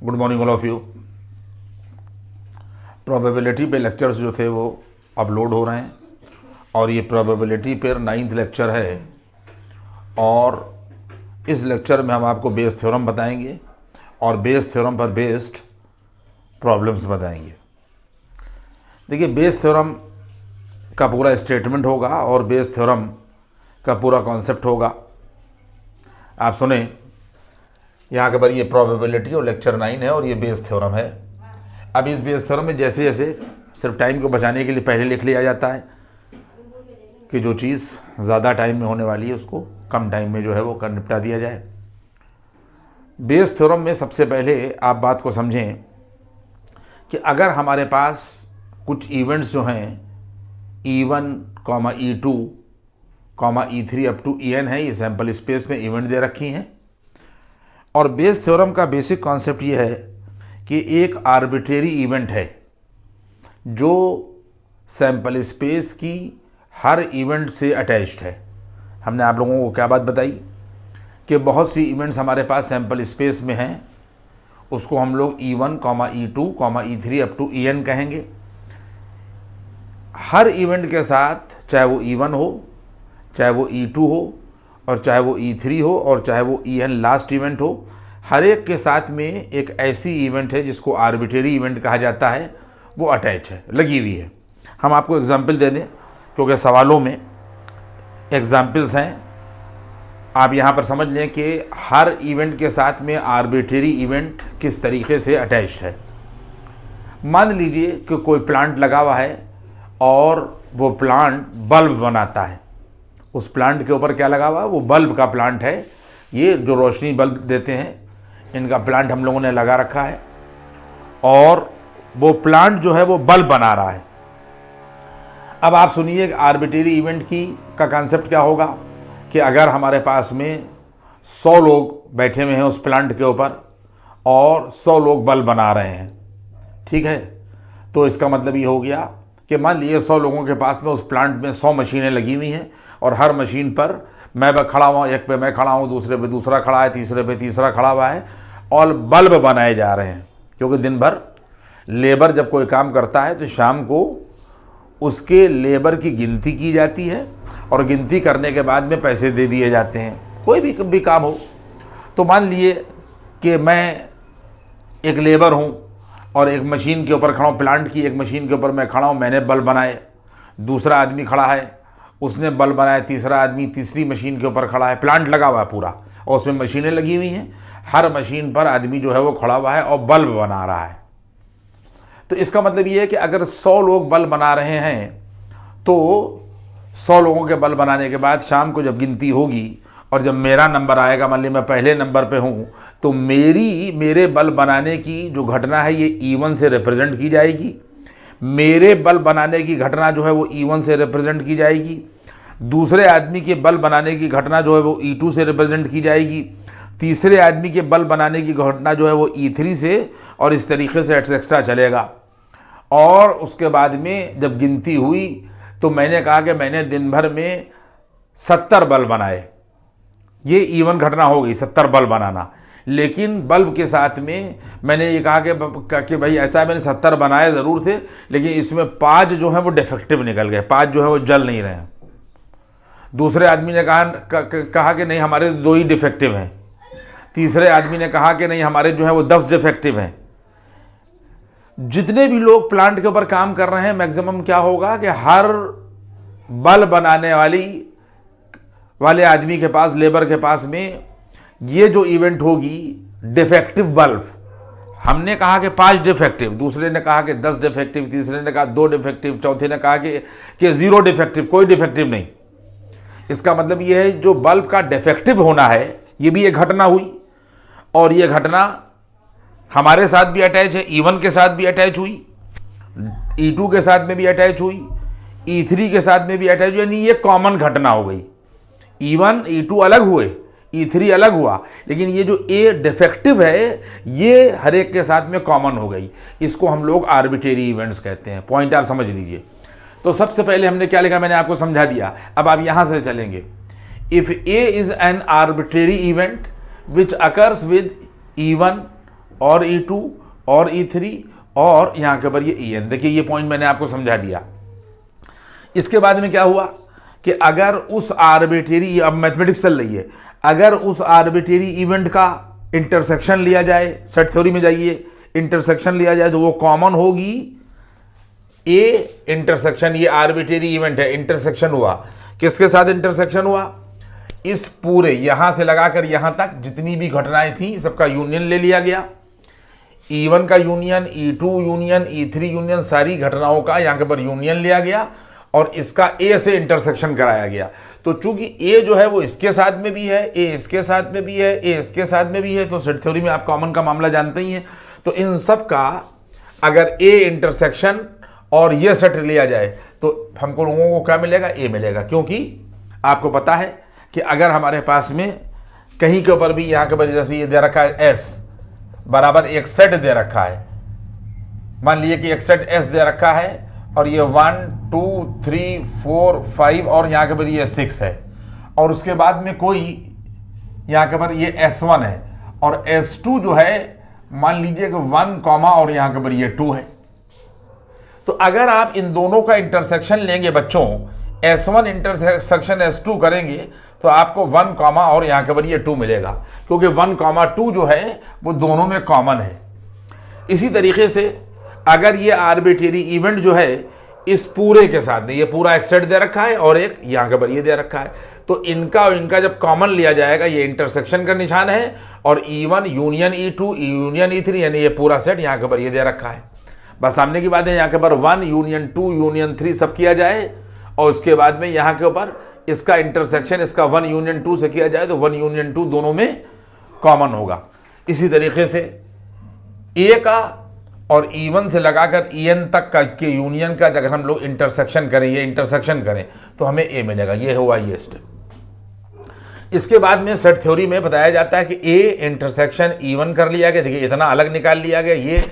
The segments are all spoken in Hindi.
Good morning all of you. Probability पे लेक्चर्स जो थे वो अपलोड हो रहे हैं और ये प्रोबेबिलिटी पे 9th लेक्चर है और इस लेक्चर में हम आपको बेस थ्योरम बताएंगे और बेस थ्योरम पर बेस्ड प्रॉब्लम्स बताएंगे। देखिए, बेस थ्योरम का पूरा स्टेटमेंट होगा और बेस थ्योरम का पूरा कॉन्सेप्ट होगा। आप सुने, यहाँ के पर ये प्रोबेबिलिटी और लेक्चर 9 है और ये बेस थ्योरम है। अब इस बेस थ्योरम में जैसे जैसे सिर्फ टाइम को बचाने के लिए पहले लिख लिया जाता है कि जो चीज़ ज़्यादा टाइम में होने वाली है उसको कम टाइम में जो है वो कर निपटा दिया जाए। बेस थ्योरम में सबसे पहले आप बात को समझें कि अगर हमारे पास कुछ इवेंट्स जो हैं E1, E2, E3 up to En है, ये सैम्पल स्पेस में इवेंट दे रखी हैं और बेस थ्योरम का बेसिक कॉन्सेप्ट ये है कि एक आर्बिट्रेरी इवेंट है जो सैम्पल स्पेस की हर इवेंट से अटैच्ड है। हमने आप लोगों को क्या बात बताई कि बहुत सी इवेंट्स हमारे पास सैम्पल स्पेस में हैं, उसको हम लोग E1, E2, E3 up to En कहेंगे। हर इवेंट के साथ, चाहे वो E1 हो, चाहे वो E2 हो और चाहे वो E3 हो और चाहे वो En लास्ट इवेंट हो, हर एक के साथ में एक ऐसी इवेंट है जिसको आर्बिट्रेरी इवेंट कहा जाता है, वो अटैच है, लगी हुई है। हम आपको एग्जांपल दे दें क्योंकि सवालों में एग्जांपल्स हैं। आप यहाँ पर समझ लें कि हर इवेंट के साथ में आर्बिट्रेरी इवेंट किस तरीके से अटैच्ड है। मान लीजिए कि कोई प्लांट लगा हुआ है और वो प्लांट बल्ब बनाता है। उस प्लांट के ऊपर क्या लगा हुआ है? वो बल्ब का प्लांट है। ये जो रोशनी बल्ब देते हैं, इनका प्लांट हम लोगों ने लगा रखा है और वो प्लांट जो है वो बल्ब बना रहा है। अब आप सुनिए, आर्बिट्रेरी इवेंट का कॉन्सेप्ट क्या होगा कि अगर हमारे पास में 100 लोग बैठे हुए हैं उस प्लांट के ऊपर और 100 लोग बल्ब बना रहे हैं, ठीक है, तो इसका मतलब ये हो गया कि मान लीजिए 100 लोगों के पास में उस प्लांट में 100 मशीनें लगी हुई हैं और हर मशीन पर मैं खड़ा हुआ, एक पे मैं खड़ा हूँ, दूसरे पे दूसरा खड़ा है, तीसरे पे तीसरा खड़ा हुआ है और बल्ब बनाए जा रहे हैं। क्योंकि दिन भर लेबर जब कोई काम करता है तो शाम को उसके लेबर की गिनती की जाती है और गिनती करने के बाद में पैसे दे दिए जाते हैं, कोई भी काम हो। तो मान लिए कि मैं एक लेबर हूँ और एक मशीन के ऊपर खड़ा हूँ, प्लांट की एक मशीन के ऊपर मैं खड़ा हूँ, मैंने बल्ब बनाए, दूसरा आदमी खड़ा है, उसने बल्ब बनाया, तीसरा आदमी तीसरी मशीन के ऊपर खड़ा है, प्लांट लगा हुआ है पूरा और उसमें मशीनें लगी हुई हैं। हर मशीन पर आदमी जो है वो खड़ा हुआ है और बल्ब बना रहा है। तो इसका मतलब ये है कि अगर 100 लोग बल्ब बना रहे हैं तो 100 लोगों के बल्ब बनाने के बाद शाम को जब गिनती होगी और जब मेरा नंबर आएगा, मान ली मैं पहले नंबर पे हूँ, तो मेरे बल्ब बनाने की जो घटना है ये E1 से रिप्रेजेंट की जाएगी। मेरे बल्ब बनाने की घटना जो है वो E1 से रिप्रेजेंट की जाएगी। दूसरे आदमी के बल्ब बनाने की घटना जो है वो E2 से रिप्रेजेंट की जाएगी। तीसरे आदमी के बल्ब बनाने की घटना जो है वो E3 से, और इस तरीके से एक्स्ट्रा चलेगा। और उसके बाद में जब गिनती हुई तो मैंने कहा कि मैंने दिन भर में 70 बल्ब बनाए। ये E1 घटना हो गई, 70 बल्ब बनाना। लेकिन बल्ब के साथ में मैंने ये कहा कि भाई ऐसा है, मैंने 70 बनाए ज़रूर थे लेकिन इसमें 5 जो हैं वो डिफेक्टिव निकल गए, 5 जो है वो जल नहीं रहे हैं। दूसरे आदमी ने कहा कि नहीं, हमारे 2 ही डिफेक्टिव हैं। तीसरे आदमी ने कहा कि नहीं, हमारे जो है वो 10 डिफेक्टिव हैं। जितने भी लोग प्लांट के ऊपर काम कर रहे हैं, मैक्सिमम क्या होगा कि हर बल्ब बनाने वाले आदमी के पास, लेबर के पास में ये जो इवेंट होगी डिफेक्टिव बल्ब, हमने कहा कि 5 डिफेक्टिव, दूसरे ने कहा कि 10 डिफेक्टिव, तीसरे ने कहा 2 डिफेक्टिव, चौथे ने कहा कि 0 डिफेक्टिव, कोई डिफेक्टिव नहीं। इसका मतलब ये है जो बल्ब का डिफेक्टिव होना है ये भी एक घटना हुई और ये घटना हमारे साथ भी अटैच है, E1 के साथ भी अटैच हुई, E2 के साथ में भी अटैच हुई, E3 के साथ में भी अटैच हुई, यानी ये कॉमन घटना हो गई। E1, E2 अलग हुए, E3 अलग हुआ, लेकिन ये जो ए डिफेक्टिव है ये हर एक के साथ में कॉमन हो गई। इसको हम लोग आर्बिट्रेरी इवेंट्स कहते हैं। पॉइंट आप समझ लीजिए। तो सबसे पहले हमने क्या लिखा, मैंने आपको समझा दिया। अब आप यहां से चलेंगे। If A is an arbitrary event which occurs with E1, और E2 और E3 और यहाँ के ऊपर ये En। देखिए ये पॉइंट मैंने आपको समझा दिया। इसके बाद में क्या हुआ कि अगर उस आर्बिट्रेरी, अब मैथमेटिक्स चल रही है, अगर उस आर्बिट्रेरी इवेंट का इंटरसेक्शन लिया जाए, सेट थ्योरी में जाइए, इंटरसेक्शन लिया जाए तो वो कॉमन होगी ए इंटरसेक्शन, ये आर्बिट्रेरी इवेंट है, इंटरसेक्शन हुआ, किसके साथ इंटरसेक्शन हुआ, इस पूरे यहां से लगाकर यहां तक जितनी भी घटनाएं थी सबका यूनियन ले लिया गया। E1 का union, E2 union, E3 union, सारी घटनाओं का यहां के ऊपर यूनियन लिया गया और इसका ए से इंटरसेक्शन कराया गया। तो चूंकि ए जो है वो इसके साथ में भी है, ए इसके साथ में भी है, ए इसके साथ में भी है, तो सेट थ्योरी में आप कॉमन का मामला जानते ही हैं। तो इन सब का अगर ए इंटरसेक्शन और ये सेट लिया जाए तो हमको लोगों को क्या मिलेगा, ए मिलेगा। क्योंकि आपको पता है कि अगर हमारे पास में कहीं के ऊपर भी यहाँ के ऊपर जैसे ये दे रखा है एस बराबर एक सेट दे रखा है, मान लीजिए कि एक सेट एस दे रखा है और ये 1 2 3 4 5 और यहाँ के ऊपर ये 6 है, और उसके बाद में कोई यहाँ के ऊपर ये S1 है और S2 जो है मान लीजिए कि 1 कॉमा और यहाँ के ऊपर ये 2 है। तो अगर आप इन दोनों का इंटरसेक्शन लेंगे बच्चों, S1 इंटरसेक्शन S2 करेंगे तो आपको 1 कॉमा और यहाँ के ऊपर ये 2 मिलेगा, क्योंकि 1 कॉमा 2 जो है वो दोनों में कॉमन है। इसी तरीके से अगर ये आर्बिट्रेरी इवेंट जो है इस पूरे के साथ में, ये पूरा एक सेट दे रखा है और एक यहाँ के ऊपर ये दे रखा है, तो इनका और इनका जब कॉमन लिया जाएगा ये इंटरसेक्शन का निशान है, और E1 union E2 union E3 यानी ये पूरा सेट यहाँ के ऊपर ये दे रखा है। बस सामने की बात है, यहाँ के ऊपर 1 यूनियन 2 यूनियन 3 सब किया जाए और उसके बाद में यहाँ के ऊपर इसका इंटरसेक्शन इसका 1 यूनियन 2 से किया जाए तो 1 यूनियन 2 दोनों में कॉमन होगा। इसी तरीके से ए का और E1 से लगाकर En तक का के यूनियन का अगर हम लोग इंटरसेक्शन करें, ये इंटरसेक्शन करें तो हमें ए मिलेगा। ये हुआ ये स्टेप। इसके बाद में सेट थ्योरी में बताया जाता है कि ए इंटरसेक्शन E1 कर लिया गया। देखिए इतना अलग निकाल लिया गया, ये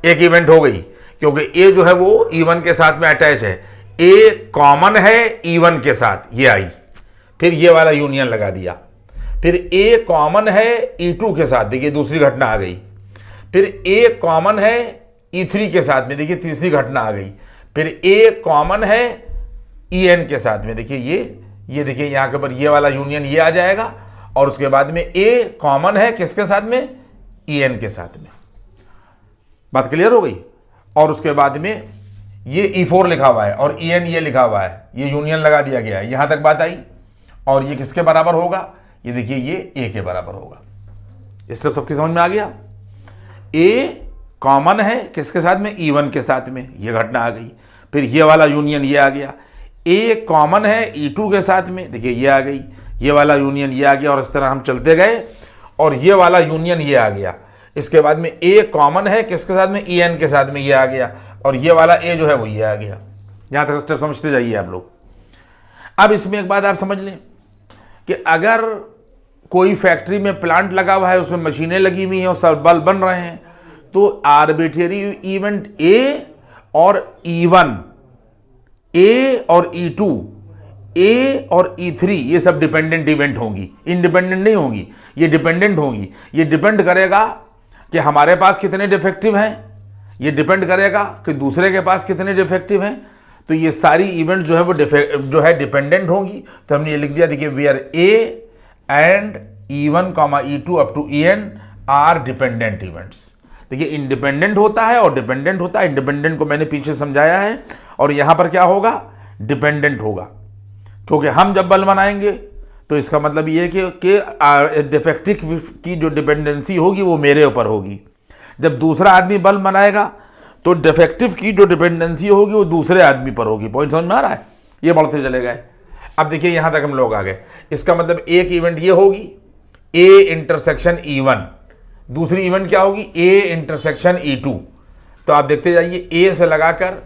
एक इवेंट हो गई क्योंकि ए जो है वो E1 के साथ में अटैच है, ए कॉमन है E1 के साथ, ये आई, फिर ये वाला यूनियन लगा दिया। फिर ए कॉमन है E2 के साथ, देखिए दूसरी घटना आ गई। फिर ए कॉमन है E3 के साथ में, देखिए तीसरी घटना आ गई। फिर ए कॉमन है En के साथ में, देखिए ये देखिए यहाँ के ऊपर ये वाला यूनियन ये आ जाएगा, और उसके बाद में ए कॉमन है किसके साथ में, En के साथ में। बात क्लियर हो गई। और उसके बाद में ये E4 लिखा हुआ है और En ये लिखा हुआ है, ये यूनियन लगा दिया गया है, यहां तक बात आई। और ये किसके बराबर होगा, ये देखिए ये ए के बराबर होगा। इस सब सबकी समझ में आ गया। ए कॉमन है किसके साथ में, E1 के साथ में, ये घटना आ गई। फिर ये वाला यूनियन ये आ गया। ए कॉमन है E2 के साथ में, देखिए ये आ गई, ये वाला यूनियन ये आ गया, और इस तरह हम चलते गए और ये वाला यूनियन ये आ गया। इसके बाद में ए कॉमन है किसके साथ में, En के साथ में ये आ गया, और ये वाला ए जो है वो ये आ गया। यहां तक स्टेप समझते जाइए आप लोग। अब इसमें एक बात आप समझ लें कि अगर कोई फैक्ट्री में प्लांट लगा हुआ है, उसमें मशीनें लगी हुई हैं और सब बल्ब बन रहे हैं, तो आर्बिट्रेरी इवेंट ए और E1, ए और E2, ए और E3 ये सब डिपेंडेंट इवेंट होंगी, इंडिपेंडेंट नहीं होंगी, ये डिपेंडेंट होंगी। ये डिपेंड करेगा कि हमारे पास कितने डिफेक्टिव हैं, ये डिपेंड करेगा कि दूसरे के पास कितने डिफेक्टिव हैं। तो ये सारी इवेंट जो है वो डिपेंडेंट होंगी। तो हमने ये लिख दिया, देखिए where A and E1, E2 up to En are dependent events. देखिए इंडिपेंडेंट होता है और डिपेंडेंट होता है। इंडिपेंडेंट को मैंने पीछे समझाया है, और यहां पर क्या होगा, डिपेंडेंट होगा, क्योंकि हम जब बल्ब बनाएंगे तो इसका मतलब ये है कि डिफेक्टिव की जो डिपेंडेंसी होगी वो मेरे ऊपर होगी। जब दूसरा आदमी बल्ब बनाएगा तो डिफेक्टिव की जो डिपेंडेंसी होगी वो दूसरे आदमी पर होगी। पॉइंट समझ में आ रहा है। ये बढ़ते चले गए। अब देखिए यहां तक हम लोग आ गए। इसका मतलब एक इवेंट ये होगी ए इंटरसेक्शन E1, दूसरी इवेंट क्या होगी, ए इंटरसेक्शन E2। तो आप देखते जाइए, ए से लगाकर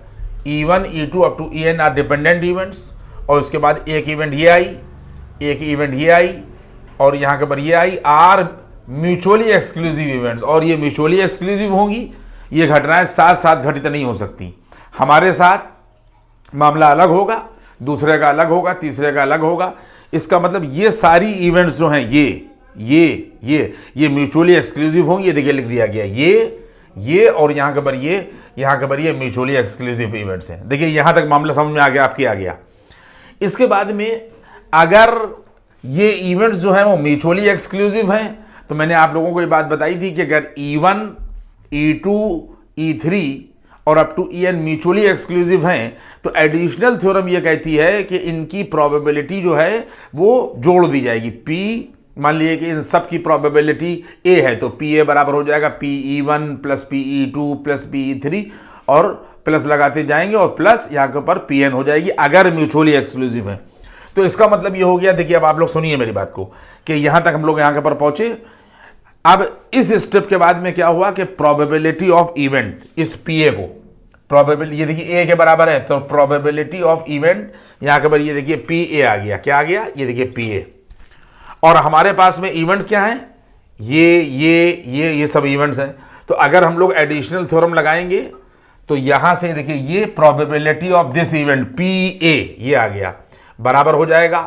E1, E2 up to En are dependent events, और उसके बाद एक इवेंट ये आई, एक इवेंट ये आई, और यहाँ के ऊपर ये आई, आर म्यूचुअली एक्सक्लूसिव इवेंट्स। और ये म्यूचुअली एक्सक्लूसिव होंगी, ये घटनाएं साथ साथ घटित नहीं हो सकती। हमारे साथ मामला अलग होगा, दूसरे का अलग होगा, तीसरे का अलग होगा। इसका मतलब ये सारी इवेंट्स जो हैं ये म्यूचुअली एक्सक्लूसिव होंगे, ये देखिए लिख दिया गया, ये और यहाँ के पर ये म्यूचुअली एक्सक्लूसिव इवेंट्स हैं। देखिए यहाँ तक मामला समझ में आ गया, आपकी आ गया। इसके बाद में अगर ये इवेंट्स जो हैं वो म्यूचुअली एक्सक्लूसिव हैं, तो मैंने आप लोगों को ये बात बताई थी कि अगर E1, E2, E3 और up to EN mutually exclusive हैं, तो एडिशनल थ्योरम ये कहती है कि इनकी प्रोबेबिलिटी जो है वो जोड़ दी जाएगी। P, मान लीजिए कि इन सब की प्रोबेबिलिटी A है, तो PA बराबर हो जाएगा PE1 plus PE2 plus PE3 और प्लस लगाते जाएंगे और प्लस यहाँ के ऊपर PN हो जाएगी अगर म्यूचुअली एक्सक्लूसिव है। तो इसका मतलब ये हो गया, देखिए अब आप लोग सुनिए मेरी बात को, कि यहाँ तक हम लोग यहाँ के पर पहुंचे। अब इस स्टेप के बाद में क्या हुआ कि प्रोबेबिलिटी ऑफ इवेंट इस PA को, प्रोबेबिलिटी ये देखिए A के बराबर है, तो प्रोबेबिलिटी ऑफ इवेंट यहाँ के पर ये देखिए PA आ गया। क्या आ गया? ये देखिए PA। और हमारे पास में इवेंट्स क्या हैं? ये सब इवेंट्स हैं। तो अगर हम लोग एडिशनल थ्योरम लगाएंगे तो यहां से देखिए ये probability of this event PA ये आ गया, बराबर हो जाएगा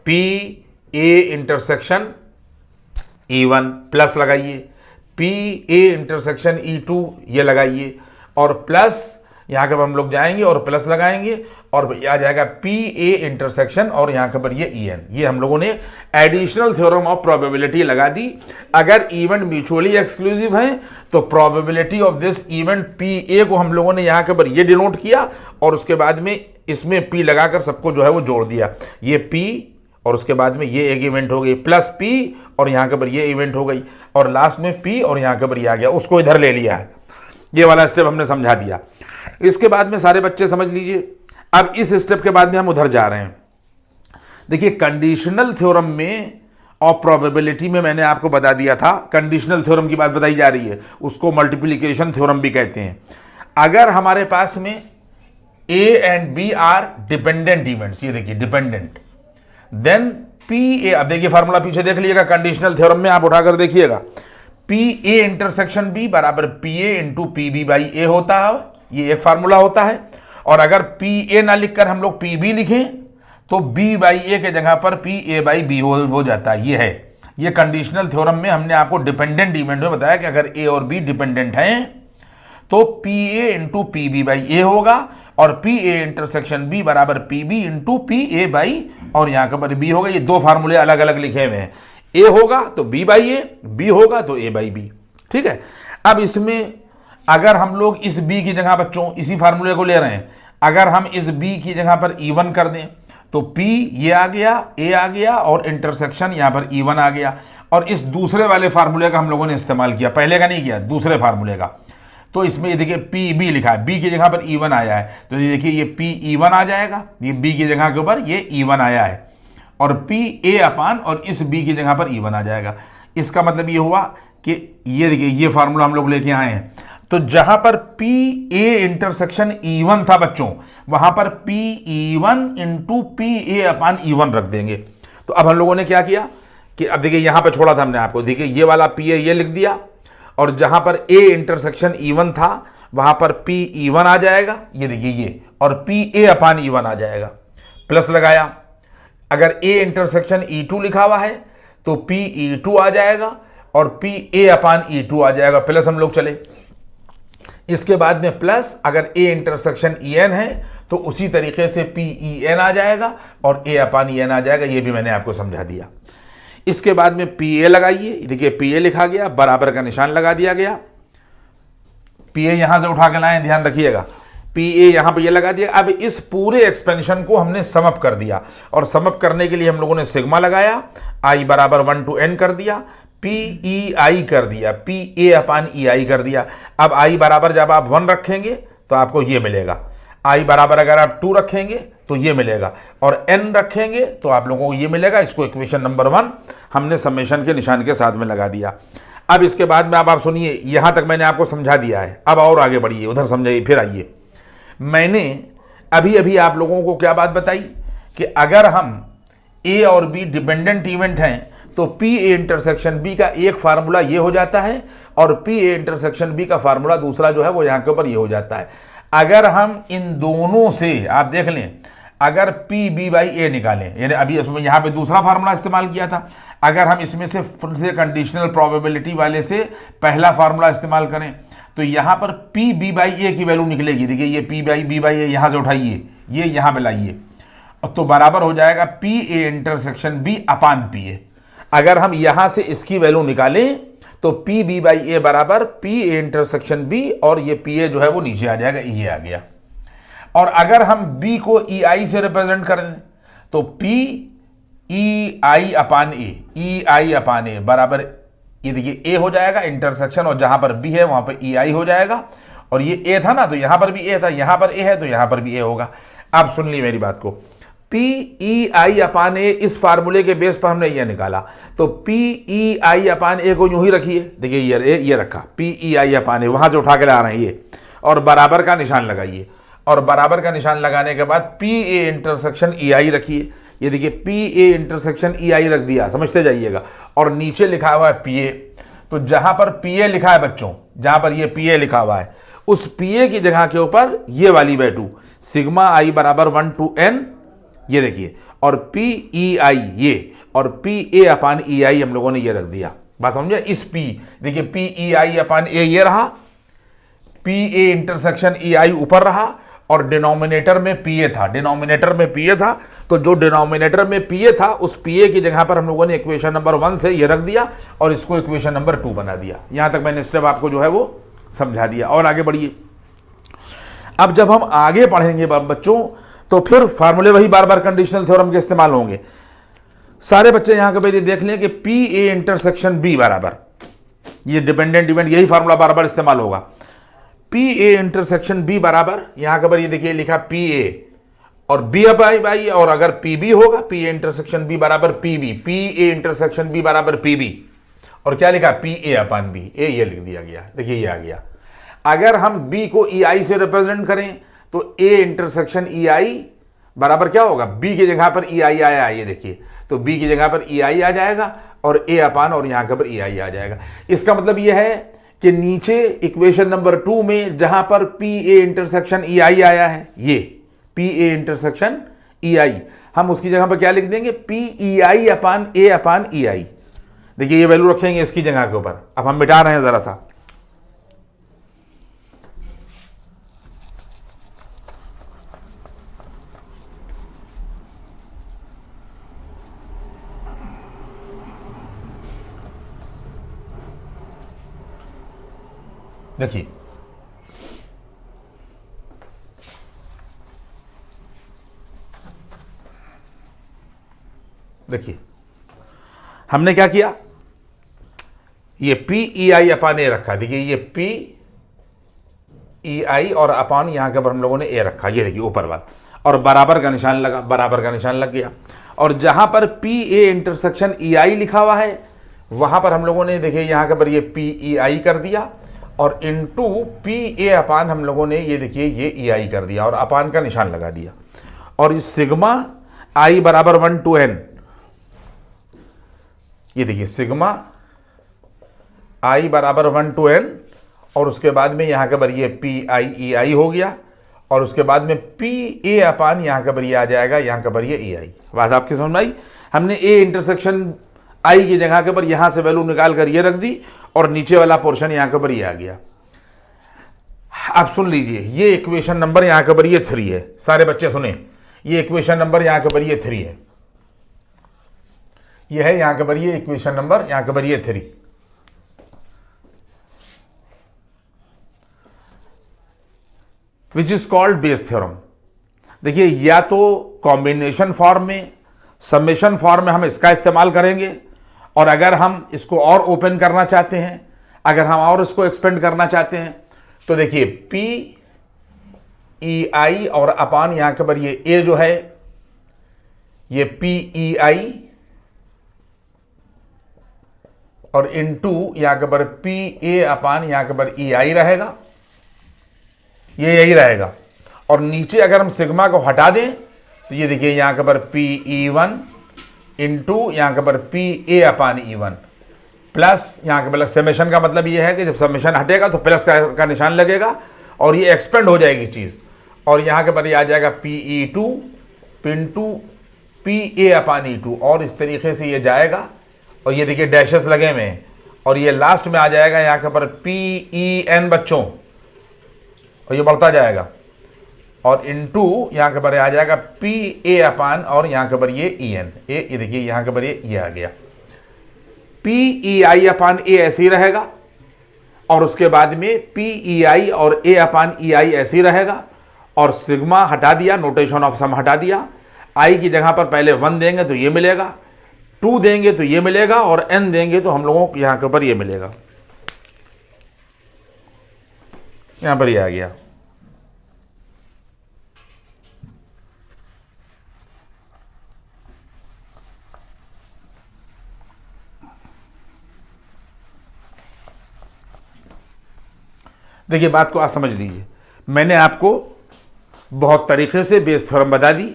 PA इंटरसेक्शन E1 प्लस लगाइए PA इंटरसेक्शन E2 ये लगाइए और प्लस यहाँ के पर हम लोग जाएंगे और प्लस लगाएंगे और आ जाएगा PA इंटरसेक्शन और यहाँ के पर ये EN। ये हम लोगों ने एडिशनल थ्योरम ऑफ प्रोबेबिलिटी लगा दी। अगर इवेंट म्यूचुअली एक्सक्लूसिव है तो probability of this event PA को हम लोगों ने यहाँ के पर ये डिनोट किया और उसके बाद में इसमें P लगाकर सबको जो है वो जोड़ दिया। ये P और उसके बाद में ये एक इवेंट हो गई प्लस P और यहाँ के पर ये इवेंट हो गई और लास्ट में P और यहाँ के पर ये आ गया, उसको इधर ले लिया है। ये वाला स्टेप हमने समझा दिया। इसके बाद में सारे बच्चे समझ लीजिए, अब इस स्टेप के बाद में हम उधर जा रहे हैं। देखिए कंडीशनल थ्योरम में और प्रोबेबिलिटी में मैंने आपको बता दिया था, कंडीशनल थ्योरम की बात बताई जा रही है, उसको मल्टीप्लिकेशन थ्योरम भी कहते हैं। अगर हमारे पास में A and B are dependent events, ये देखिए डिपेंडेंट, देन PA, अब देखिए फार्मूला पीछे देख लीजिएगा, कंडीशनल थ्योरम में आप उठाकर देखिएगा, PA इंटरसेक्शन B बराबर PA into PB by A होता है, ये एक फार्मूला होता है। और अगर PA ना लिखकर हम लोग PB लिखें तो B बाई A के जगह पर PA बाई B हो जाता है। ये है, ये कंडीशनल थ्योरम में हमने आपको डिपेंडेंट इवेंट में बताया कि अगर A और B डिपेंडेंट हैं तो PA into PB by A होगा और PA इंटरसेक्शन B बराबर PB इंटू PA बाई और यहाँ के पर B होगा। ये दो फार्मूले अलग अलग लिखे हुए हैं, A होगा तो B बाई A, B होगा तो A बाई B। ठीक है। अब इसमें अगर हम लोग इस B की जगह बच्चों इसी फार्मूले को ले रहे हैं, अगर हम इस B की जगह पर E1 कर दें तो P ये आ गया, A आ गया और इंटरसेक्शन यहाँ पर E1 आ गया। और इस दूसरे वाले फार्मूले का हम लोगों ने इस्तेमाल किया, पहले का नहीं किया, दूसरे फार्मूले का। तो इसमें ये देखिए PB लिखा है, B की जगह पर E1 आया है, तो ये देखिए ये PE1 आ जाएगा, ये B की जगह के ऊपर ये E1 आया है और PA अपान और इस B की जगह पर E1 आ जाएगा। इसका मतलब ये हुआ कि ये देखिए ये फार्मूला हम लोग लेके आए हैं, तो जहां पर PA इंटरसेक्शन E1 था बच्चों, वहां पर PE1 इंटू PA अपान E1 रख देंगे। तो अब हम लोगों ने क्या किया कि अब देखिए यहां पर छोड़ा था हमने आपको, देखिए ये वाला PA ये लिख दिया और जहां पर A इंटरसेक्शन E1 था वहां पर PE1 आ जाएगा, ये देखिए ये, और PA अपान E1 आ जाएगा, प्लस लगाया। अगर A इंटरसेक्शन E2 लिखा हुआ है तो PE2 आ जाएगा और PA अपान E2 आ जाएगा, प्लस हम लोग चले। इसके बाद में प्लस अगर A इंटरसेक्शन EN है तो उसी तरीके से PEN आ जाएगा और A अपान EN आ जाएगा, ये भी मैंने आपको समझा दिया। इसके बाद में PA लगाइए, देखिए PA लिखा गया, बराबर का निशान लगा दिया गया। PA यहां से उठा के लाएं, ध्यान रखिएगा, PA यहां पे ये लगा दिया। अब इस पूरे एक्सपेंशन को हमने सम अप कर दिया और सम अप करने के लिए हम लोगों ने सिग्मा लगाया, I बराबर 1 to n कर दिया, PEI कर दिया, PA अपान EI कर दिया। अब I बराबर जब आप 1 रखेंगे तो आपको ये मिलेगा, I बराबर अगर आप 2 रखेंगे तो ये मिलेगा और n रखेंगे तो आप लोगों को ये मिलेगा। इसको इक्वेशन नंबर 1 हमने समेशन के निशान के साथ में लगा दिया। अब इसके बाद में अब आप सुनिए, यहां तक मैंने आपको समझा दिया है, अब और आगे बढ़िए, उधर समझाइए, फिर आइए। मैंने अभी अभी आप लोगों को क्या बात बताई कि अगर हम A और B डिपेंडेंट इवेंट हैं तो PA इंटरसेक्शन B का एक फार्मूला ये हो जाता है और PA इंटरसेक्शन B का फार्मूला दूसरा जो है वो यहाँ के ऊपर ये हो जाता है। अगर हम इन दोनों से, आप देख लें, अगर पी बी बाई ए निकालें, यानी अभी यहाँ पे दूसरा फार्मूला इस्तेमाल किया था, अगर हम इसमें से फिर से कंडीशनल प्रोबेबिलिटी वाले से पहला फार्मूला इस्तेमाल करें तो यहाँ पर पी बी बाई ए की वैल्यू निकलेगी। देखिए ये पी बाई बी बाई ए यहाँ से उठाइए, ये यहाँ पे लाइए, तो बराबर हो जाएगा P A intersection B upon P A. अगर हम यहाँ से इसकी वैल्यू निकालें तो पी बी बाई ए बराबर पी ए इंटरसेक्शन बी, और ये पी ए जो है वो नीचे आ जाएगा, ये आ गया। और अगर हम बी को ई आई से रिप्रेजेंट करें तो पी ई आई अपान ए, ई आई अपान ए बराबर, ये देखिए ए हो जाएगा इंटरसेक्शन, और जहां पर बी है वहां पर ई आई हो जाएगा, और ये ए था ना तो यहां पर भी ए था, यहां पर ए है तो यहां पर भी ए होगा। अब सुन ली मेरी बात को, पी ई आई अपान ए, इस फार्मूले के बेस पर हमने ये निकाला, तो पी ई आई अपान ए को यूं ही रखिए, देखिए ये रखा पी ई आई अपान ए, वहां से उठा के ला रहे हैं ये, और बराबर का निशान लगाइए, और बराबर का निशान लगाने के बाद पी ए इंटरसेक्शन ई आई रखिए, ये देखिए पी ए इंटरसेक्शन ई आई रख दिया, समझते जाइएगा, और नीचे लिखा हुआ है पी ए। तो जहां पर पी ए लिखा है बच्चों, जहां पर ये पी ए लिखा हुआ है, उस पी ए की जगह के ऊपर ये वाली वैल्यू सिग्मा आई बराबर 1 to n, ये देखिए, और पी ई आई ये, और पी ए अपान ई आई हम लोगों ने ये रख दिया। बात समझे? इस पी, देखिए पी ई आई अपान ए ये रहा, पी ए इंटरसेक्शन ई आई ऊपर रहा, और डिनोमिनेटर में पी ए था, डिनोमिनेटर में पी ए था, तो जो डिनोमिनेटर में पी ए था उस पी ए की जगह पर हम लोगों ने इक्वेशन नंबर 1 से ये रख दिया, और इसको इक्वेशन नंबर 2 बना दिया। यहां तक मैंने स्टेप आपको जो है वो समझा दिया, और आगे बढ़िए। अब जब हम आगे पढ़ेंगे बच्चों तो फिर फार्मूले वही बार बार कंडीशनल थ्योरम के इस्तेमाल होंगे। सारे बच्चे यहां के पहले देख लें कि पी ए इंटरसेक्शन बी बराबर, ये डिपेंडेंट इवेंट, यही फार्मूला बार बार इस्तेमाल होगा। पी ए इंटरसेक्शन बी बराबर, यहां के पर ये देखिए लिखा पी ए और बी बाई बाई, और अगर पी बी होगा पी ए इंटरसेक्शन बी बराबर P B, P A intersection B बराबर पी बी, और क्या लिखा पी ए अपान बी, ए ये लिख दिया गया, देखिए ये आ गया। अगर हम बी को ई आई से रिप्रेजेंट करें तो ए इंटरसेक्शन ई आई बराबर क्या होगा, बी की जगह पर ई आई आया, ये देखिए, तो बी की जगह पर ई आई आ जाएगा, और ए अपान, और यहां पर ई आई आ जाएगा। इसका मतलब यह है कि नीचे इक्वेशन नंबर 2 में जहां पर पी ए इंटरसेक्शन ई आई आया है, ये पी ए इंटरसेक्शन ई आई, हम उसकी जगह पर क्या लिख देंगे, पी ई आई अपान ई आई। देखिए ये वैल्यू रखेंगे इसकी जगह के ऊपर। अब हम मिटा रहे हैं जरा सा, देखिए देखिए हमने क्या किया, ये पी ई आई अपान ए रखा, देखिए ये पी ई आई और अपान यहां के पर हम लोगों ने ए रखा, ये देखिए ऊपर वाला, और बराबर का निशान लगा, बराबर का निशान लग गया। और जहां पर पी ए इंटरसेक्शन ई आई लिखा हुआ है वहां पर हम लोगों ने देखिए यहां के पर ये पी ई आई कर दिया, और इनटू पी ए अपान हम लोगों ने ये देखिए ये ई आई कर दिया, और अपान का निशान लगा दिया, और इस सिग्मा आई बराबर 1 to n, ये देखिए सिग्मा आई बराबर 1 to n, और उसके बाद में यहां के पर ये पी आई ई आई हो गया, और उसके बाद में पी ए अपान यहां के पर ये आ जाएगा, यहां के पर ये ई आई। बात आपकी समझ में आई? हमने ए इंटरसेक्शन आई की जगह के पर यहां से वैल्यू निकाल कर ये रख दी, और नीचे वाला पोर्शन यहां के पर ये आ गया। अब सुन लीजिए, ये इक्वेशन नंबर यहां के पर ये 3 है। सारे बच्चे सुने, ये इक्वेशन नंबर यहां के पर ये 3 है, ये है यहां के पर ये इक्वेशन नंबर यहां के पर ये 3, which is called Bayes theorem. देखिए या तो कॉम्बिनेशन फॉर्म में, समेशन फॉर्म में हम इसका इस्तेमाल करेंगे, और अगर हम इसको और ओपन करना चाहते हैं, अगर हम और इसको एक्सपेंड करना चाहते हैं, तो देखिए पी ई आई और अपान यहां के पर ये ए जो है ये पी ई आई, और इनटू यहां के पर पी ए अपान यहां के पर ई आई रहेगा, ये यही रहेगा। और नीचे अगर हम सिग्मा को हटा दें तो ये देखिए यहां के पर पी ई वन इंटू यहां के पर P A upon E one, plus यहां के पर समेशन का मतलब ये है कि जब समेशन हटेगा तो प्लस का निशान लगेगा, और ये एक्सपेंड हो जाएगी चीज, और यहां के पर ये आ जाएगा P E two into P A upon E2, और इस तरीके से ये जाएगा, और ये देखिए डैशेस लगे हुए हैं, और ये लास्ट में आ जाएगा यहाँ के पर PEN बच्चों, और ये बढ़ता जाएगा, और इनटू यहाँ के पर आ जाएगा PA अपान, और यहाँ के पर ये EN, ये देखिए यहाँ के पर ये आ गया PEI अपान A ऐसे ही रहेगा, और उसके बाद में PEI और A अपान EI ऐसे ही रहेगा, और सिग्मा हटा दिया, नोटेशन ऑफ सम हटा दिया, I की जगह पर पहले 1 देंगे तो ये मिलेगा, 2 देंगे तो ये मिलेगा, और N देंगे तो हम लोगों को यहाँ के ऊपर ये मिलेगा, यहाँ पर ये आ गया। देखिए बात को आप समझ लीजिए, मैंने आपको बहुत तरीके से बेस थ्योरम बता दी,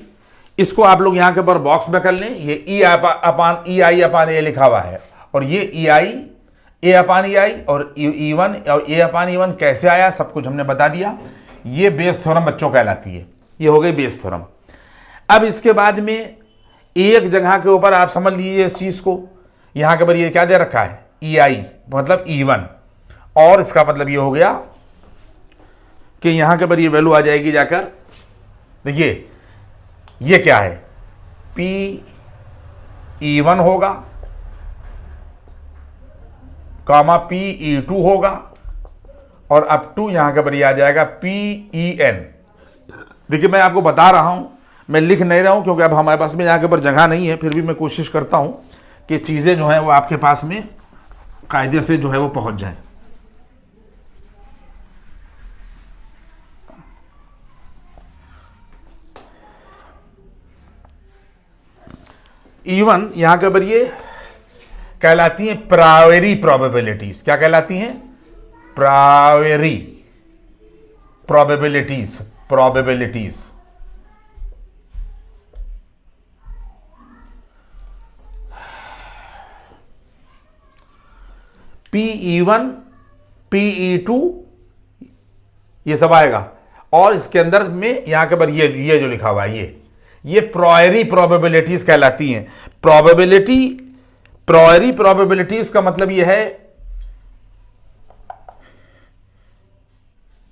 इसको आप लोग यहाँ के ऊपर बॉक्स में कर लें। ये E upon EI upon A लिखा हुआ है, और ये EI A अपान EI और E1 और A अपान E1 कैसे आया सब कुछ हमने बता दिया। ये बेस थ्योरम बच्चों कहलाती है, ये हो गई बेस थ्योरम। अब इसके बाद में एक जगह के ऊपर आप समझ लीजिए इस चीज़ को, यहाँ के ऊपर ये क्या दे रखा है EI मतलब E1, और इसका मतलब ये हो गया कि यहाँ के ऊपर ये वैल्यू आ जाएगी जाकर, देखिए ये क्या है PE1 होगा कामा PE2 होगा, और अप टू यहाँ के ऊपर ये आ जाएगा PEN। देखिए मैं आपको बता रहा हूँ, मैं लिख नहीं रहा हूँ क्योंकि अब हमारे पास में यहाँ के ऊपर जगह नहीं है, फिर भी मैं कोशिश करता हूँ कि चीज़ें जो हैं वो आपके पास में कायदे से जो है वो पहुँच जाएं। E1 यहाँ के ऊपर ये कहलाती हैं प्रायोरी प्रोबेबिलिटीज। क्या कहलाती हैं? प्रायोरी प्रोबेबिलिटीज। PE1 PE2 ये सब आएगा, और इसके अंदर में यहां के ऊपर ये जो लिखा हुआ है ये प्रायोरी प्रोबेबिलिटीज कहलाती हैं। प्रायोरी प्रोबेबिलिटीज का मतलब ये है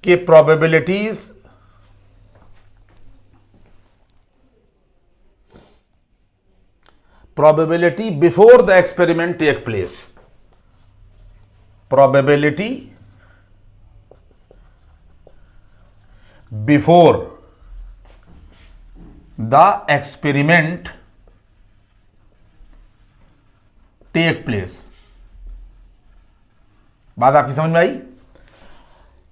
कि probability before the experiment take place, probability before the experiment take place। बात आपकी समझ में आई?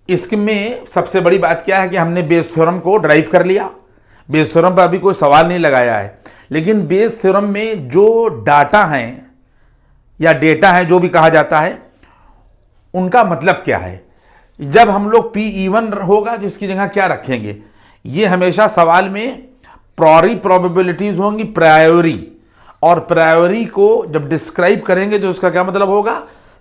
इसमें सबसे बड़ी बात क्या है कि हमने बेस थ्योरम को ड्राइव कर लिया। बेस थ्योरम पर अभी कोई सवाल नहीं लगाया है, लेकिन बेस थ्योरम में जो डाटा हैं या डेटा है जो भी कहा जाता है, उनका मतलब क्या है। जब हम लोग PE1 होगा जिसकी जगह क्या रखेंगे, ये हमेशा सवाल में प्रायोरी प्रोबेबिलिटीज होंगी, प्रायोरी, और प्रायोरी को जब डिस्क्राइब करेंगे तो उसका क्या मतलब होगा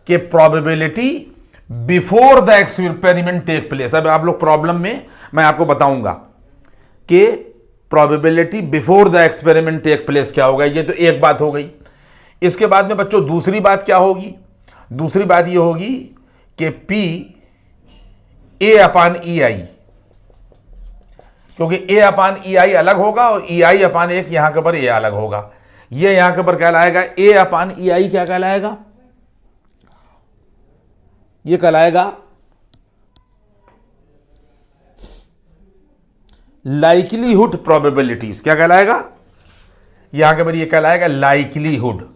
कि probability before the experiment take place. अब आप लोग प्रॉब्लम में मैं आपको बताऊंगा कि probability before the experiment take place क्या होगा। ये तो एक बात हो गई। इसके बाद में बच्चों दूसरी बात क्या होगी? दूसरी बात ये होगी कि PA अपान EI, क्योंकि A अपान EI अलग होगा और EI अपान एक यहां के ऊपर A अलग होगा। ये यहां के ऊपर कहलाएगा A अपान EI, क्या कहलाएगा? ये कहलाएगा लाइकलीहुड प्रोबेबिलिटीज। क्या कहलाएगा? यहां के ऊपर ये कहलाएगा लाइकलीहुड।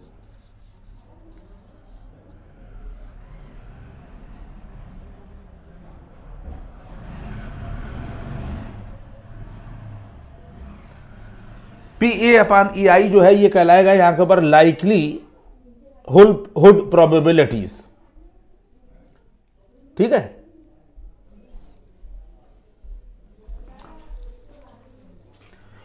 PA अपान EI जो है ये कहलाएगा यहां के ऊपर लाइकलीहुड प्रोबेबिलिटीज। ठीक है।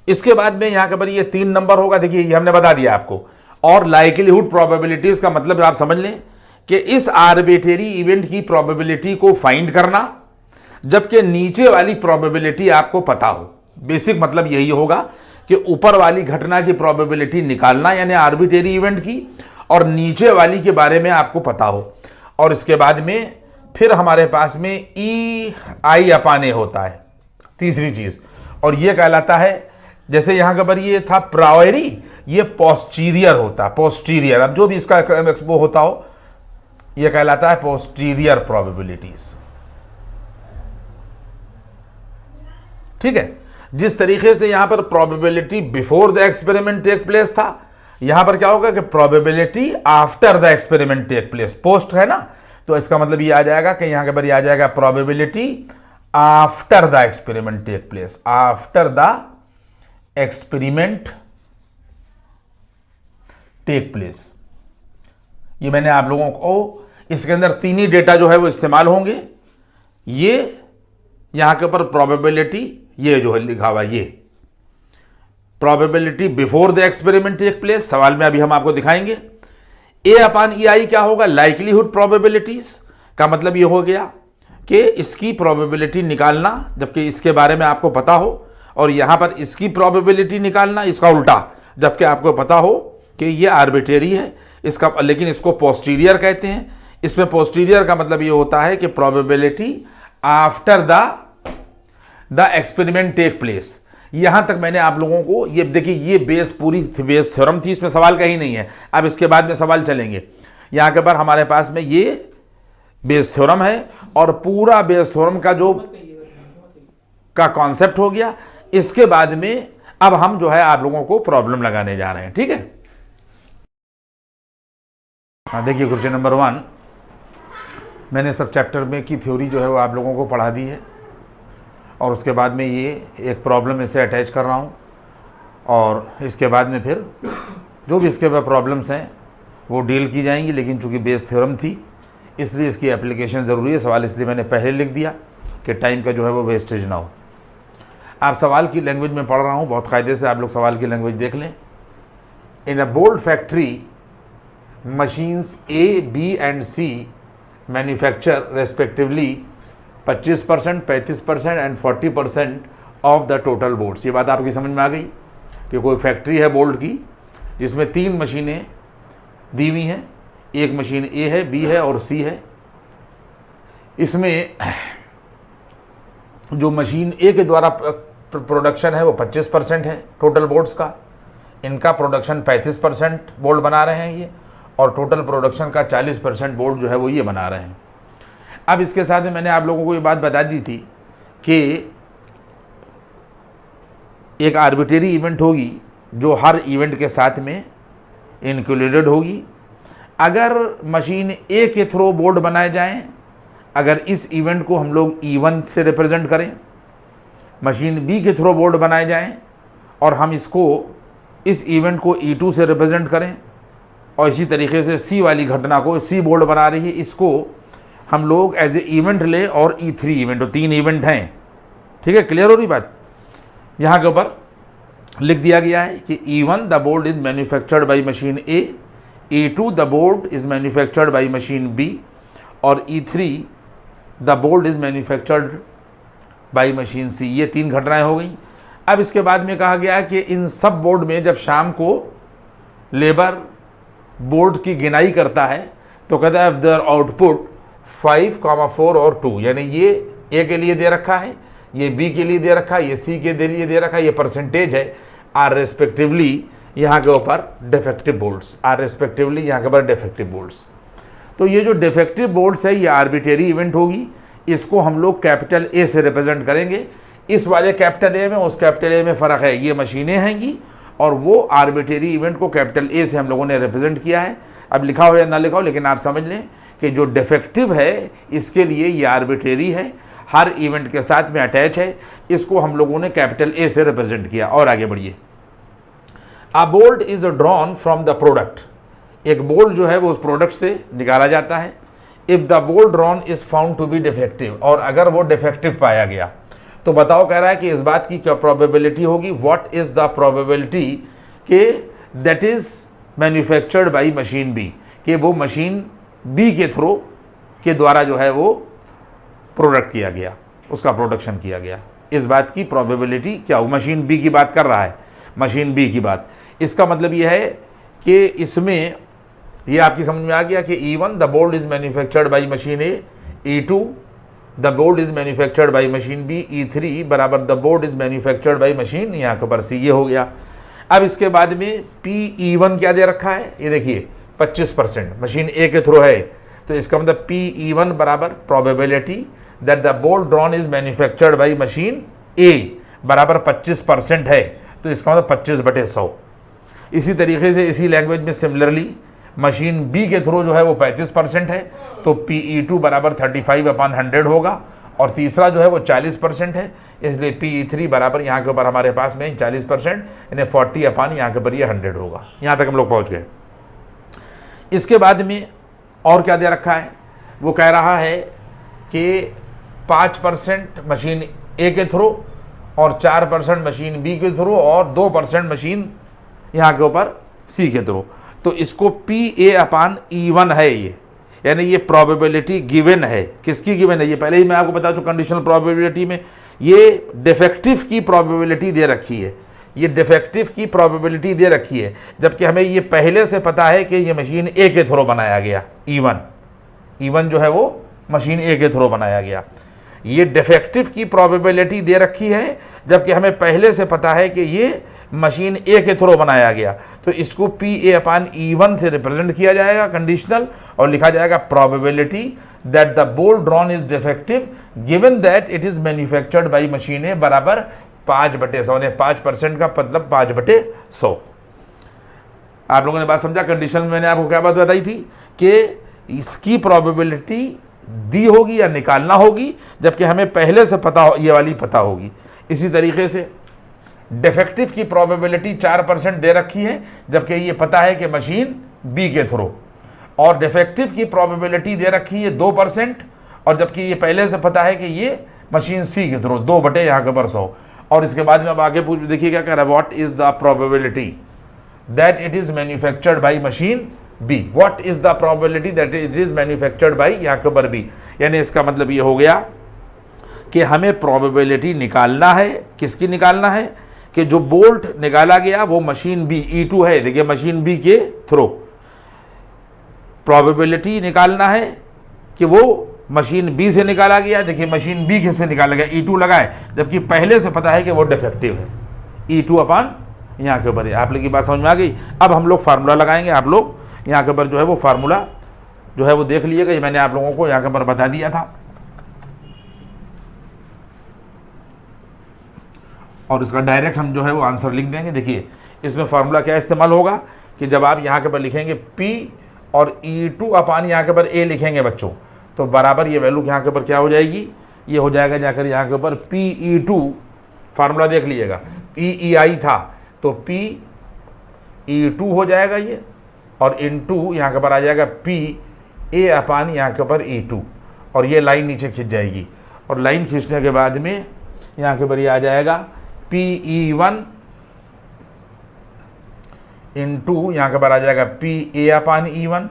इसके बाद में यहां के ऊपर ये 3 नंबर होगा। देखिए ये हमने बता दिया आपको। और लाइकलीहुड प्रोबेबिलिटीज का मतलब आप समझ लें कि इस आर्बिट्रेरी इवेंट की प्रोबेबिलिटी को फाइंड करना, जबकि नीचे वाली प्रोबेबिलिटी आपको पता हो। बेसिक मतलब यही होगा कि ऊपर वाली घटना की प्रोबेबिलिटी निकालना यानी आर्बिट्रेरी इवेंट की, और नीचे वाली के बारे में आपको पता हो। और इसके बाद में फिर हमारे पास में ई आई अपान ए होता है तीसरी चीज, और ये कहलाता है, जैसे यहां के पर ये था प्रायोरी, ये पोस्टीरियर होता है, पोस्टीरियर। अब जो भी इसका वो होता हो, ये कहलाता है पोस्टीरियर प्रोबेबिलिटीज। ठीक है, जिस तरीके से यहां पर probability before the experiment take place था, यहां पर क्या होगा कि probability after the experiment take place, post है ना, तो इसका मतलब ये आ जाएगा कि यहां के पर ये आ जाएगा probability after the experiment take place, after the experiment take place. ये मैंने आप लोगों को, इसके अंदर तीन ही डेटा जो है वो इस्तेमाल होंगे। ये यहां के ऊपर प्रोबेबिलिटी, ये जो है लिखा हुआ, ये probability before the experiment take place, सवाल में अभी हम आपको दिखाएंगे। ए अपान ई आई क्या होगा, लाइकलीहुड प्रोबेबिलिटीज का मतलब ये हो गया कि इसकी प्रोबेबिलिटी निकालना, जबकि इसके बारे में आपको पता हो, और यहां पर इसकी प्रोबेबिलिटी निकालना, इसका उल्टा, जबकि आपको पता हो कि ये आर्बिट्रेरी है इसका, लेकिन इसको पोस्टीरियर कहते हैं। इसमें पोस्टीरियर का मतलब ये होता है कि probability after the experiment take place. यहां तक मैंने आप लोगों को, ये देखिए, ये बेस पूरी बेस थ्योरम थी, इसमें सवाल कहीं नहीं है। अब इसके बाद में सवाल चलेंगे। यहां के पर हमारे पास में ये बेस थ्योरम है, और पूरा बेस थ्योरम का जो का कॉन्सेप्ट हो गया। इसके बाद में अब हम जो है आप लोगों को प्रॉब्लम लगाने जा रहे हैं। ठीक है, हाँ देखिए, क्वेश्चन नंबर 1 मैंने सब चैप्टर में की थ्योरी जो है वो आप लोगों को पढ़ा दी है, और उसके बाद में ये एक प्रॉब्लम इसे अटैच कर रहा हूँ, और इसके बाद में फिर जो भी इसके बाद प्रॉब्लम्स हैं वो डील की जाएंगी। लेकिन चूंकि बेस थ्योरम थी इसलिए इसकी एप्लीकेशन ज़रूरी है। सवाल इसलिए मैंने पहले लिख दिया कि टाइम का जो है वो वेस्टेज ना हो। आप सवाल की लैंग्वेज में पढ़ रहा हूँ, बहुत कायदे से आप लोग सवाल की लैंग्वेज देख लें। In a bold factory machines A, B and C manufacture respectively 25%, 35% and 40% of the total boards. ये बात आपकी समझ में आ गई कि कोई फैक्ट्री है बोल्ड की जिसमें 3 मशीनें दी हुई हैं, एक मशीन ए है, बी है और सी है। इसमें जो मशीन ए के द्वारा प्रोडक्शन है वो 25% है टोटल बोर्ड्स का, इनका प्रोडक्शन 35% बोर्ड बना रहे हैं ये, और टोटल प्रोडक्शन का 40% बोर्ड जो है वो ये बना रहे हैं। अब इसके साथ में मैंने आप लोगों को ये बात बता दी थी कि एक आर्बिट्रेरी इवेंट होगी जो हर इवेंट के साथ में इंक्लूडेड होगी। अगर मशीन ए के थ्रू बोर्ड बनाए जाएं, अगर इस इवेंट को हम लोग E1 से रिप्रेजेंट करें, मशीन बी के थ्रू बोर्ड बनाए जाएं और हम इस इवेंट को E2 से रिप्रेजेंट करें, और इसी तरीके से सी वाली घटना को, सी बोर्ड बना रही है, इसको हम लोग एज ए इवेंट ले, और E3 इवेंट, 3 इवेंट हैं। ठीक है, क्लियर हो रही बात। यहाँ के ऊपर लिख दिया गया है कि E1 the board is manufactured by machine A, E2 the board is manufactured by machine B, और E3 the board is manufactured by machine C. ये 3 घटनाएं हो गई। अब इसके बाद में कहा गया कि इन सब बोर्ड में जब शाम को लेबर बोर्ड की गिनाई करता है तो कहता है देयर आउटपुट 5, 4 और 2, यानी ये ए के लिए दे रखा है, ये बी के लिए दे रखा है, ये सी के लिए दे रखा है, ये परसेंटेज है, आर रेस्पेक्टिवली यहाँ के ऊपर डिफेक्टिव बोर्ड्स, आर रेस्पेक्टिवली यहाँ के ऊपर डिफेक्टिव बोर्ड्स। तो ये जो डिफेक्टिव बोर्ड्स है ये आर्बिट्रेरी इवेंट होगी, इसको हम लोग कैपिटल ए से रिप्रेजेंट करेंगे। इस वाले कैपिटल ए में उस कैपिटल ए में फ़र्क है, ये मशीनें हैंगी और वो आर्बिट्रेरी इवेंट को कैपिटल ए से हम लोगों ने रिप्रेजेंट किया है। अब लिखा हो या ना लिखा हो, लेकिन आप समझ लें कि जो डिफेक्टिव है इसके लिए ये आर्बिट्रेरी है, हर इवेंट के साथ में अटैच है, इसको हम लोगों ने कैपिटल ए से रिप्रेजेंट किया। और आगे बढ़िए, a bolt is drawn from the product, एक बोल्ट जो है वो उस प्रोडक्ट से निकाला जाता है। If the bolt drawn is found to be defective, और अगर वो डिफेक्टिव पाया गया तो बताओ, कह रहा है कि इस बात की क्या प्रोबेबिलिटी होगी, व्हाट इज द प्रोबेबिलिटी के that is manufactured by machine B, कि वो मशीन बी के थ्रू के द्वारा जो है वो प्रोडक्ट किया गया, उसका प्रोडक्शन किया गया। इस बात की प्रोबेबिलिटी क्या हो, मशीन बी की बात कर रहा है, मशीन बी की बात। इसका मतलब यह है कि इसमें ये आपकी समझ में आ गया कि E1 the bolt is manufactured by machine A, E2 the bolt is manufactured by machine B, E3 बराबर the bolt is manufactured by machine यहाँ के ऊपर सी। ये हो गया। अब इसके बाद में PE1 क्या दे रखा है, ये देखिए 25% मशीन ए के थ्रू है, तो इसका मतलब PE1 बराबर probability that the bolt drawn is manufactured by machine A बराबर 25% है, तो इसका मतलब 25/100। इसी तरीके से इसी लैंग्वेज में सिमिलरली मशीन बी के थ्रू जो है वो 35% है, तो PE2 बराबर 35/100 होगा, और तीसरा जो है वो 40% है, इसलिए PE3 बराबर यहाँ के ऊपर हमारे पास में 40%, यानी 40 यहाँ के ऊपर ये 100 होगा। यहाँ तक हम लोग पहुँच गए। इसके बाद में और क्या दे रखा है, वो कह रहा है कि 5% मशीन ए के थ्रू और 4% मशीन बी के थ्रू और 2% मशीन यहाँ के ऊपर सी के थ्रू। तो इसको PA/E1 है ये, यानी ये प्रोबेबिलिटी गिवन है। किसकी गिवन है, ये पहले ही मैं आपको बता दूं कंडीशनल प्रोबेबिलिटी में ये डिफेक्टिव की प्रोबेबिलिटी दे रखी है, ये डिफेक्टिव की प्रोबेबिलिटी दे रखी है, जबकि हमें ये पहले से पता है कि ये मशीन ए के थ्रू बनाया गया। E1 जो है वो मशीन ए के थ्रू बनाया गया। ये डिफेक्टिव की प्रोबेबिलिटी दे रखी है, जबकि हमें पहले से पता है कि ये मशीन ए के थ्रू बनाया गया, तो इसको PA/E1 से रिप्रेजेंट किया जाएगा कंडीशनल, और लिखा जाएगा probability that the bolt drawn is defective given that it is manufactured by machine A बराबर 5/100, ने 5% का मतलब 5/100। आप लोगों ने बात समझा। कंडीशन में मैंने आपको क्या बात बताई थी कि इसकी प्रोबेबिलिटी दी होगी या निकालना होगी, जबकि हमें पहले से पता हो, ये वाली पता होगी। इसी तरीके से डिफेक्टिव की प्रोबेबिलिटी 4% दे रखी है, जबकि ये पता है कि मशीन बी के थ्रू, और डिफेक्टिव की प्रोबेबिलिटी दे रखी है 2%, और जबकि ये पहले से पता है कि ये मशीन सी के थ्रू 2 यहाँ के ऊपर 100। और इसके बाद में अब आगे पूछ देखिए क्या कह रहा है, what is the probability that it is manufactured by machine B, what is the probability that it is manufactured by यहाँ के ऊपर बी। यानी इसका मतलब ये हो गया कि हमें प्रोबेबिलिटी निकालना है। किसकी निकालना है, कि जो बोल्ट निकाला गया वो मशीन बी E2 है, देखिए मशीन बी के थ्रू। प्रोबेबिलिटी निकालना है कि वो मशीन बी से निकाला गया, देखिए मशीन बी किससे निकाला गया, E2 लगाए, जबकि पहले से पता है कि वो डिफेक्टिव है, E2 यहाँ के ऊपर है। आप लोग की बात समझ में आ गई। अब हम लोग फार्मूला लगाएंगे, आप लोग यहाँ के ऊपर जो है वो फार्मूला जो है वो देख लीजिएगा, ये मैंने आप लोगों को यहाँ के ऊपर बता दिया था, और इसका डायरेक्ट हम जो है वो आंसर लिख देंगे। देखिए इसमें फार्मूला क्या इस्तेमाल होगा कि जब आप यहाँ के ऊपर लिखेंगे P और E2 यहाँ के ऊपर A लिखेंगे बच्चों, तो बराबर ये वैल्यू यहाँ के ऊपर क्या हो जाएगी, ये हो जाएगा जाकर यहाँ के ऊपर PE2, फार्मूला देख लीजिएगा, PEI था तो PE2 हो जाएगा ये, और इनटू यहाँ के ऊपर आ जाएगा PA/ यहाँ के ऊपर E2, और ये लाइन नीचे खींच जाएगी, और लाइन खींचने के बाद में यहाँ के ऊपर ये आ जाएगा PE1 इंटू यहाँ के ऊपर आ जाएगा PA/E1,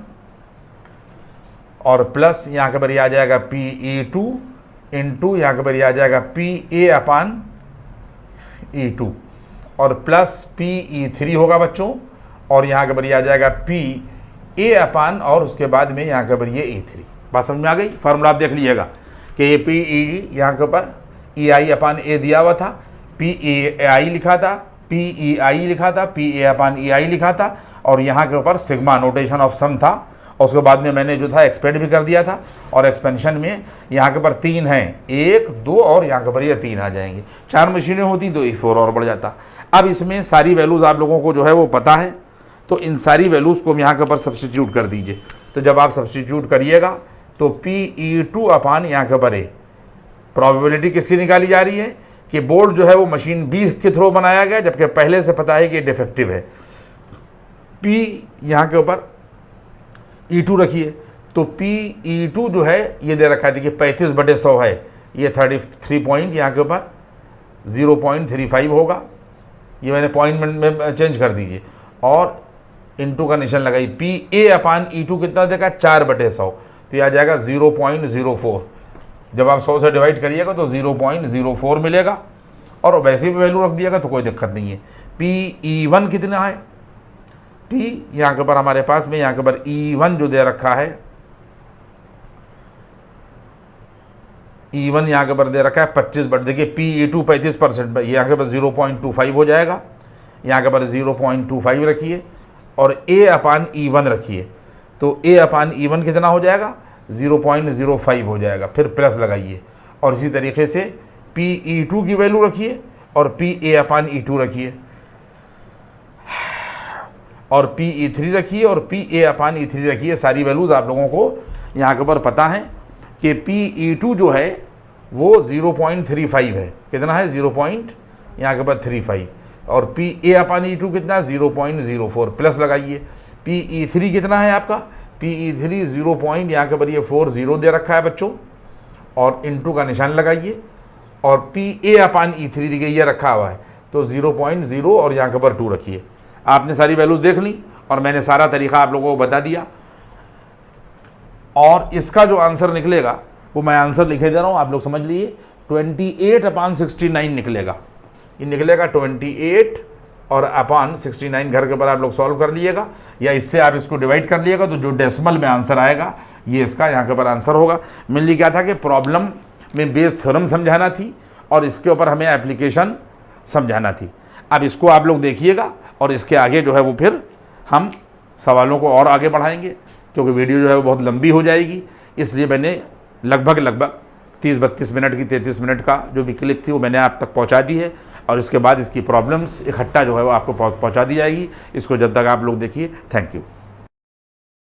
और प्लस यहाँ के ऊपर ये आ जाएगा PE2 इंटू यहाँ के ऊपर ये आ जाएगा PA/E2, और प्लस PE3 होगा बच्चों, और यहाँ के ऊपर ये आ जाएगा PA/ और उसके बाद में यहाँ के ऊपर ये E3। बात समझ में आ गई। फार्मूला आप देख लीजिएगा कि ये PE यहाँ के ऊपर EI/A दिया हुआ था, PAI लिखा था, PEI लिखा था, PA/EI लिखा था, और यहाँ के ऊपर सिग्मा नोटेशन ऑफ सम था, और उसके बाद में मैंने जो था एक्सपेंड भी कर दिया था, और एक्सपेंशन में यहाँ के ऊपर 3 हैं, 1 2 और यहाँ के ऊपर ये 3 आ जाएंगे। 4 मशीनें होती तो 4 और बढ़ जाता। अब इसमें सारी वैल्यूज़ आप लोगों को जो है वो पता है, तो इन सारी वैल्यूज़ को हम यहाँ के ऊपर सब्सटीट्यूट कर दीजिए। तो जब आप सब्सटीट्यूट करिएगा तो PE2 यहाँ के ऊपर प्रोबेबिलिटी किसकी निकाली जा रही है कि बोल्ट जो है वो मशीन बी के थ्रू बनाया गया, जबकि पहले से पता है कि डिफेक्टिव है। P यहाँ के ऊपर E2 रखिए, तो PE2 जो है ये दे रखा है, देखिए 35/100 है, ये 33 पॉइंट यहाँ के ऊपर 0.35 होगा, ये मैंने पॉइंट में चेंज कर दीजिए, और इंटू का निशान लगाई। PA/E2 कितना देगा, 4/100, तो यह आ जाएगा 0.04। जब आप 100 से डिवाइड करिएगा तो 0.04 मिलेगा, और वैसे भी वैल्यू रख दिएगा तो कोई दिक्कत नहीं है। PE1 कितना है, P यहाँ के ऊपर हमारे पास में यहाँ के ऊपर E1 जो दे रखा है, E1 यहाँ के ऊपर दे रखा है 25, देखिए PE2 35%, यहाँ के ऊपर 0.25 हो जाएगा, यहाँ के ऊपर 0.25 रखिए और A/E1 रखिए, तो A/E1 कितना हो जाएगा 0.05 हो जाएगा, फिर प्लस लगाइए और इसी तरीके से PE2 की वैल्यू रखिए और PA/E2 रखिए और PE3 रखिए और PA/E3 रखिए। सारी वैल्यूज़ आप लोगों को यहाँ के ऊपर पता है कि PE2 जो है वो 0.35 है, कितना है यहाँ के ऊपर 35 और PA/E2 कितना 0.04, प्लस लगाइए। PE3 कितना है आपका, PE3 0. यहाँ के ऊपर ये 40 दे रखा है बच्चों और इनटू का निशान लगाइए और PA/E3 ये रखा हुआ है तो 0.0 और यहाँ के ऊपर 2 रखिए। आपने सारी वैल्यूज़ देख ली और मैंने सारा तरीका आप लोगों को बता दिया और इसका जो आंसर निकलेगा वो मैं आंसर लिखे दे रहा हूँ, आप लोग समझ लीजिए 28/69 निकलेगा। ये निकलेगा 28 और अपॉन 69, घर के ऊपर आप लोग सॉल्व कर लीजिएगा या इससे आप इसको डिवाइड कर लीजिएगा तो जो डेसिमल में आंसर आएगा ये इसका यहाँ के ऊपर आंसर होगा। मेनली क्या था कि प्रॉब्लम में बेस थ्योरम समझाना थी और इसके ऊपर हमें एप्लीकेशन समझाना थी। अब इसको आप लोग देखिएगा और इसके आगे जो है वो फिर हम सवालों को और आगे बढ़ाएंगे क्योंकि वीडियो जो है वो बहुत लंबी हो जाएगी, इसलिए मैंने लगभग 30-32 मिनट की 33 मिनट का जो भी क्लिप थी वो मैंने आप तक पहुंचा दी है और इसके बाद इसकी प्रॉब्लम्स इकट्ठा जो है वो आपको पहुंचा दी जाएगी। इसको जब तक आप लोग देखिए। Thank you.